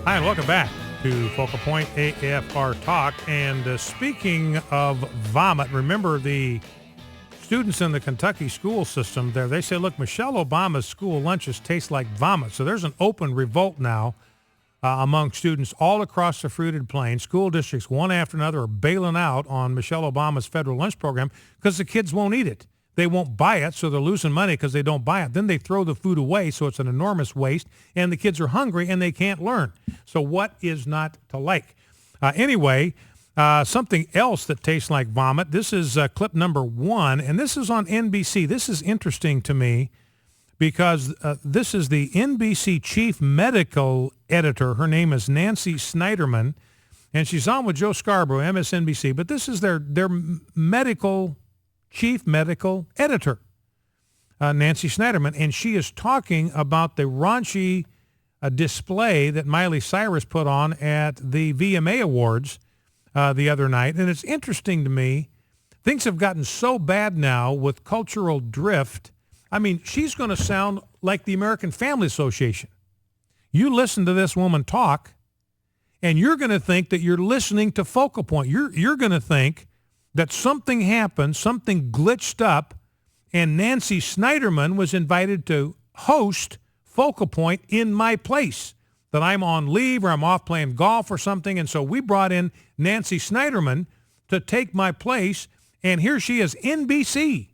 Hi, and welcome back to Focal Point AFR Talk. And speaking of vomit, remember the students in the Kentucky school system there, they say, look, Michelle Obama's school lunches taste like vomit. So there's an open revolt now among students all across the fruited plain. School districts, one after another, are bailing out on Michelle Obama's federal lunch program because the kids won't eat it. They won't buy it, so they're losing money because they don't buy it. Then they throw the food away, so it's an enormous waste, and the kids are hungry and they can't learn. So what is not to like? Anyway, something else that tastes like vomit. This is clip number 1, and this is on NBC. This is interesting to me because this is the NBC chief medical editor. Her name is Nancy Snyderman, and she's on with Joe Scarborough, MSNBC. But this is their chief medical editor, Nancy Snyderman, and she is talking about the raunchy display that Miley Cyrus put on at the VMA Awards the other night. And it's interesting to me, things have gotten so bad now with cultural drift. I mean, she's going to sound like the American Family Association. You listen to this woman talk, and you're going to think that you're listening to Focal Point. You're going to think that something happened, something glitched up, and Nancy Snyderman was invited to host Focal Point in my place, that I'm on leave or I'm off playing golf or something. And so we brought in Nancy Snyderman to take my place, and here she is, NBC,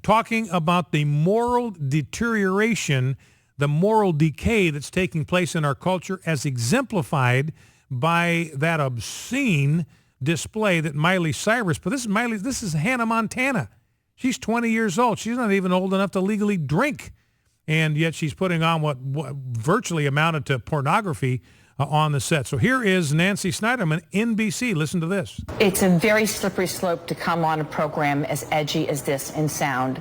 talking about the moral deterioration, the moral decay that's taking place in our culture as exemplified by that obscene display that Miley Cyrus, but this is Hannah Montana. She's 20 years old. She's not even old enough to legally drink. And yet she's putting on what virtually amounted to pornography on the set. So here is Nancy Snyderman, NBC. Listen to this. It's a very slippery slope to come on a program as edgy as this and sound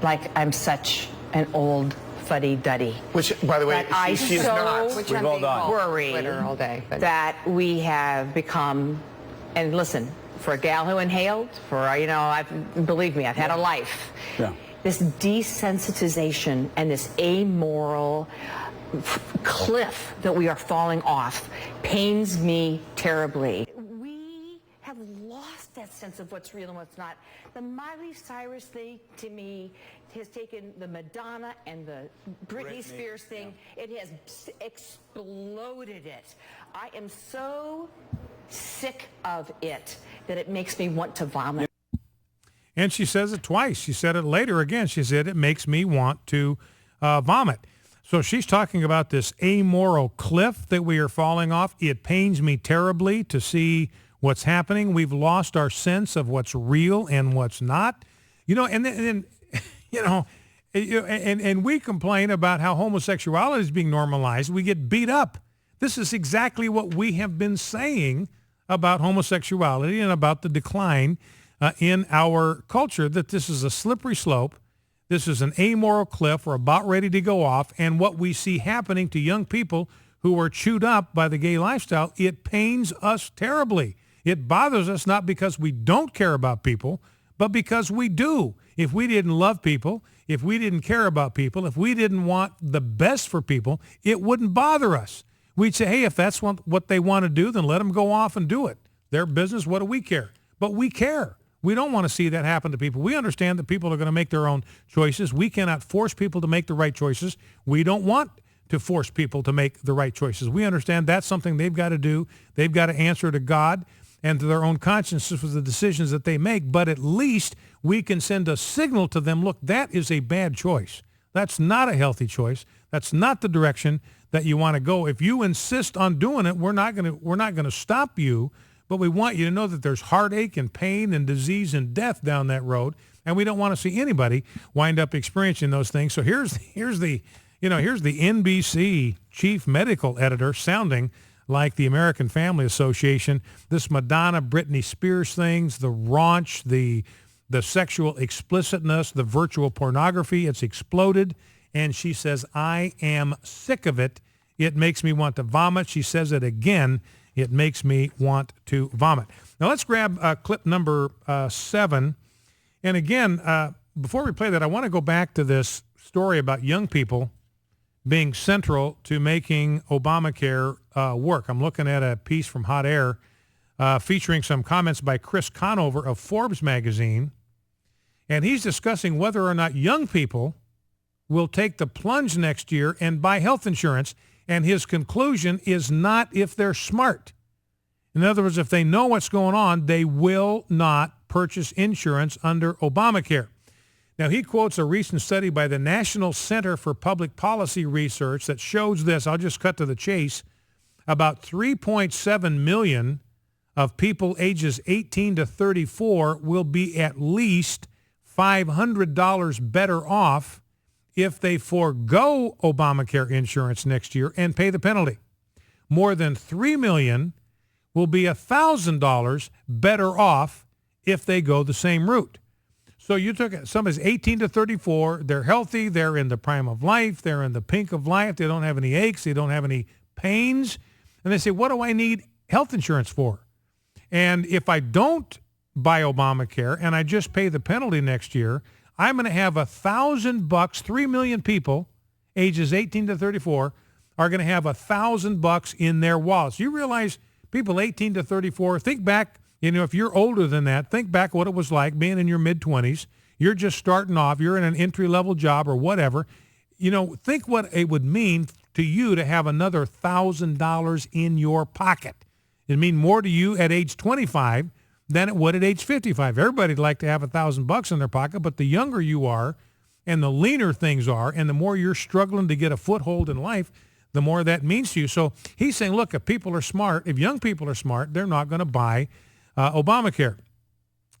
like I'm such an old fuddy-duddy. Which, by the way, she's not. We've all done. Worried Twitter all day, that we have become, and listen, for a gal who inhaled, believe me, I've had a life. Yeah. This desensitization and this amoral cliff that we are falling off pains me terribly. We have lost that sense of what's real and what's not. The Miley Cyrus thing, to me, has taken the Madonna and the Britney Spears thing. Yeah. It has exploded it. I am so sick of it that it makes me want to vomit. And she says it twice. She said it later again. She said, it makes me want to vomit. So she's talking about this amoral cliff that we are falling off. It pains me terribly to see what's happening. We've lost our sense of what's real and what's not. And we complain about how homosexuality is being normalized. We get beat up. This is exactly what we have been saying about homosexuality and about the decline in our culture, that this is a slippery slope. This is an amoral cliff. We're about ready to go off. And what we see happening to young people who are chewed up by the gay lifestyle, it pains us terribly. It bothers us not because we don't care about people, but because we do. If we didn't love people, if we didn't care about people, if we didn't want the best for people, it wouldn't bother us. We'd say, hey, if that's what they want to do, then let them go off and do it. Their business, what do we care? But we care. We don't want to see that happen to people. We understand that people are going to make their own choices. We cannot force people to make the right choices. We don't want to force people to make the right choices. We understand that's something they've got to do. They've got to answer to God and to their own consciences for the decisions that they make. But at least we can send a signal to them, look, that is a bad choice. That's not a healthy choice. That's not the direction that you want to go. If you insist on doing it, we're not going to stop you. But we want you to know that there's heartache and pain and disease and death down that road, and we don't want to see anybody wind up experiencing those things. So here's the NBC chief medical editor sounding like the American Family Association. This Madonna, Britney Spears things, the raunch, the sexual explicitness, the virtual pornography, it's exploded. And she says, I am sick of it. It makes me want to vomit. She says it again. It makes me want to vomit. Now let's grab clip number 7. And again, before we play that, I want to go back to this story about young people being central to making Obamacare work. I'm looking at a piece from Hot Air featuring some comments by Chris Conover of Forbes magazine, and he's discussing whether or not young people will take the plunge next year and buy health insurance, and his conclusion is not if they're smart. In other words, if they know what's going on, they will not purchase insurance under Obamacare. Now, he quotes a recent study by the National Center for Public Policy Research that shows this. I'll just cut to the chase. About 3.7 million of people ages 18 to 34 will be at least $500 better off if they forego Obamacare insurance next year and pay the penalty. More than 3 million will be $1,000 better off if they go the same route. So you took somebody's 18 to 34, they're healthy, they're in the prime of life, they're in the pink of life, they don't have any aches, they don't have any pains, and they say, what do I need health insurance for? And if I don't buy Obamacare and I just pay the penalty next year, I'm going to have $1,000. 3 million people, ages 18 to 34, are going to have $1,000 in their wallets. You realize people 18 to 34, think back. If you're older than that, think back what it was like being in your mid-20s. You're just starting off. You're in an entry-level job or whatever. Think what it would mean to you to have another $1,000 in your pocket. It'd mean more to you at age 25 than it would at age 55. Everybody'd like to have $1,000 in their pocket, but the younger you are and the leaner things are and the more you're struggling to get a foothold in life, the more that means to you. So he's saying, look, if people are smart, if young people are smart, they're not going to buy Obamacare.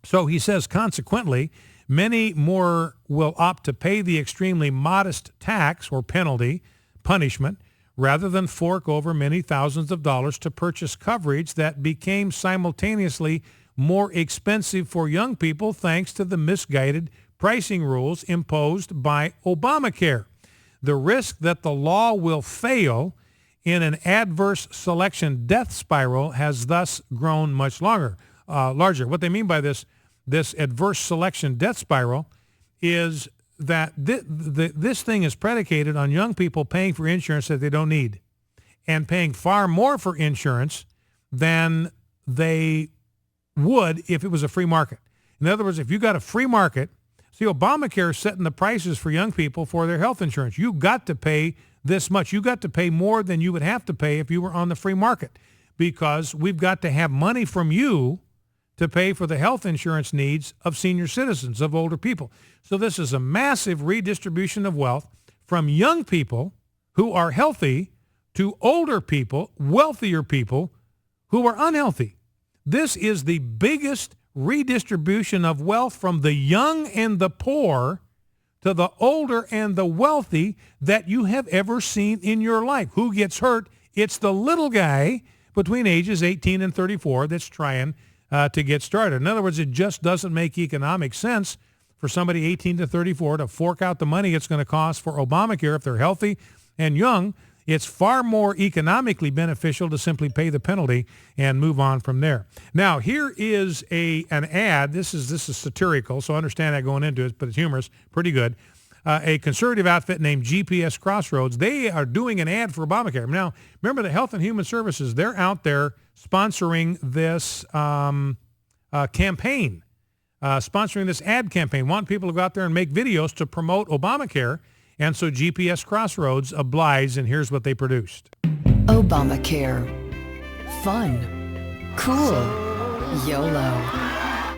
So he says, consequently, many more will opt to pay the extremely modest tax or punishment, rather than fork over many thousands of dollars to purchase coverage that became simultaneously more expensive for young people thanks to the misguided pricing rules imposed by Obamacare. The risk that the law will fail in an adverse selection death spiral has thus grown much larger. What they mean by this adverse selection death spiral is that this thing is predicated on young people paying for insurance that they don't need and paying far more for insurance than they would if it was a free market. In other words, if you got a free market, see, Obamacare is setting the prices for young people for their health insurance. You got to pay this much. You got to pay more than you would have to pay if you were on the free market, because we've got to have money from you to pay for the health insurance needs of senior citizens, of older people. So this is a massive redistribution of wealth from young people who are healthy to older people, wealthier people who are unhealthy. This is the biggest redistribution of wealth from the young and the poor to the older and the wealthy that you have ever seen in your life. Who gets hurt? It's the little guy between ages 18 and 34 that's trying to get started. In other words, it just doesn't make economic sense for somebody 18 to 34 to fork out the money it's going to cost for Obamacare if they're healthy and young. It's far more economically beneficial to simply pay the penalty and move on from there. Now, here is an ad. This is satirical, so understand that going into it, but it's humorous, pretty good. A conservative outfit named GPS Crossroads, they are doing an ad for Obamacare. Now, remember the Health and Human Services, they're out there sponsoring this campaign, sponsoring this ad campaign, want people to go out there and make videos to promote Obamacare. And so GPS Crossroads obliged, and here's what they produced. Obamacare. Fun. Cool. YOLO.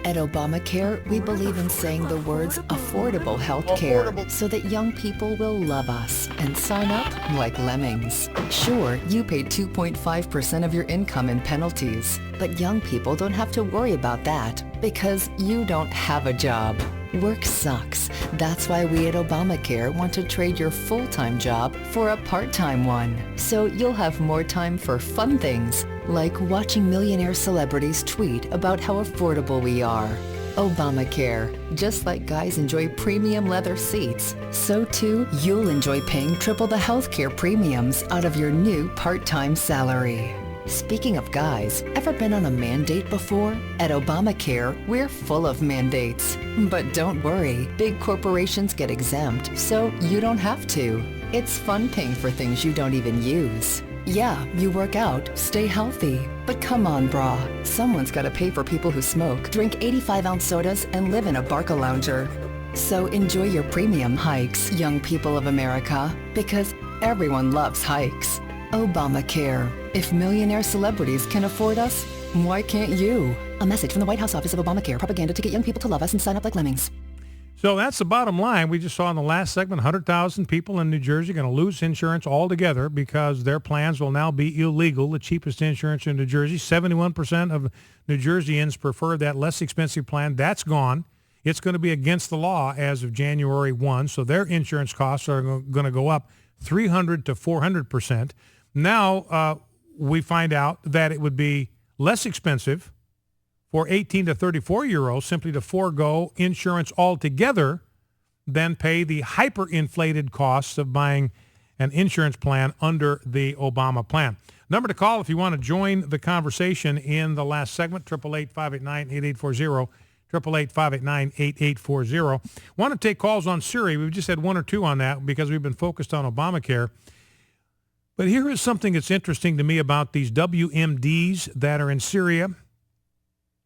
At Obamacare, we believe in saying the words affordable health care so that young people will love us and sign up like lemmings. Sure, you pay 2.5% of your income in penalties, but young people don't have to worry about that because you don't have a job. Work sucks. That's why we at Obamacare want to trade your full-time job for a part-time one. So you'll have more time for fun things, like watching millionaire celebrities tweet about how affordable we are. Obamacare. Just like guys enjoy premium leather seats, so too you'll enjoy paying triple the healthcare premiums out of your new part-time salary. Speaking of guys, ever been on a mandate before? At Obamacare, we're full of mandates. But don't worry, big corporations get exempt, so you don't have to. It's fun paying for things you don't even use. Yeah, you work out, stay healthy. But come on, brah. Someone's got to pay for people who smoke, drink 85-ounce sodas, and live in a Barca Lounger. So enjoy your premium hikes, young people of America, because everyone loves hikes. ObamaCare. If millionaire celebrities can afford us, why can't you? A message from the White House Office of ObamaCare. Propaganda to get young people to love us and sign up like lemmings. So that's the bottom line. We just saw in the last segment, 100,000 people in New Jersey are going to lose insurance altogether because their plans will now be illegal. The cheapest insurance in New Jersey, 71% of New Jerseyans prefer that less expensive plan. That's gone. It's going to be against the law as of January 1. So their insurance costs are going to go up 300 to 400%. Now we find out that it would be less expensive for 18 to 34-year-olds simply to forego insurance altogether than pay the hyperinflated costs of buying an insurance plan under the Obama plan. Number to call if you want to join the conversation in the last segment, 888-589-8840, 888-589-8840. Want to take calls on Syria. We've just had one or two on that because we've been focused on Obamacare. But here is something that's interesting to me about these WMDs that are in Syria.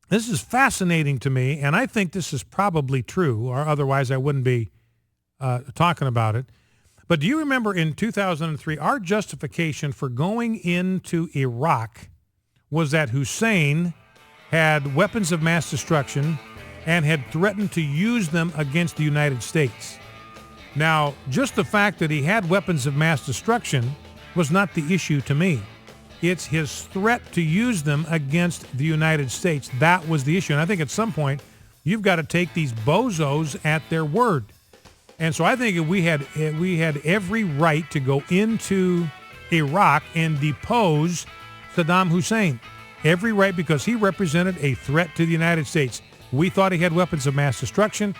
This is fascinating to me, and I think this is probably true, or otherwise I wouldn't be talking about it. But do you remember in 2003, our justification for going into Iraq was that Hussein had weapons of mass destruction and had threatened to use them against the United States. Now, just the fact that he had weapons of mass destruction was not the issue to me. It's his threat to use them against the United States. That was the issue. And I think at some point, you've got to take these bozos at their word. And so I think we had every right to go into Iraq and depose Saddam Hussein. Every right, because he represented a threat to the United States. We thought he had weapons of mass destruction.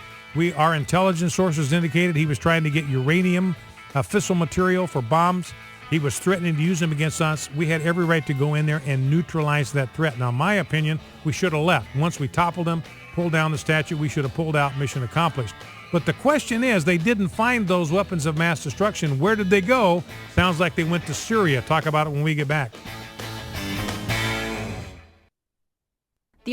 Our intelligence sources indicated he was trying to get uranium, fissile material for bombs. He was threatening to use them against us. We had every right to go in there and neutralize that threat. Now, in my opinion, we should have left. Once we toppled him, pulled down the statue, we should have pulled out, mission accomplished. But the question is, they didn't find those weapons of mass destruction. Where did they go? Sounds like they went to Syria. Talk about it when we get back.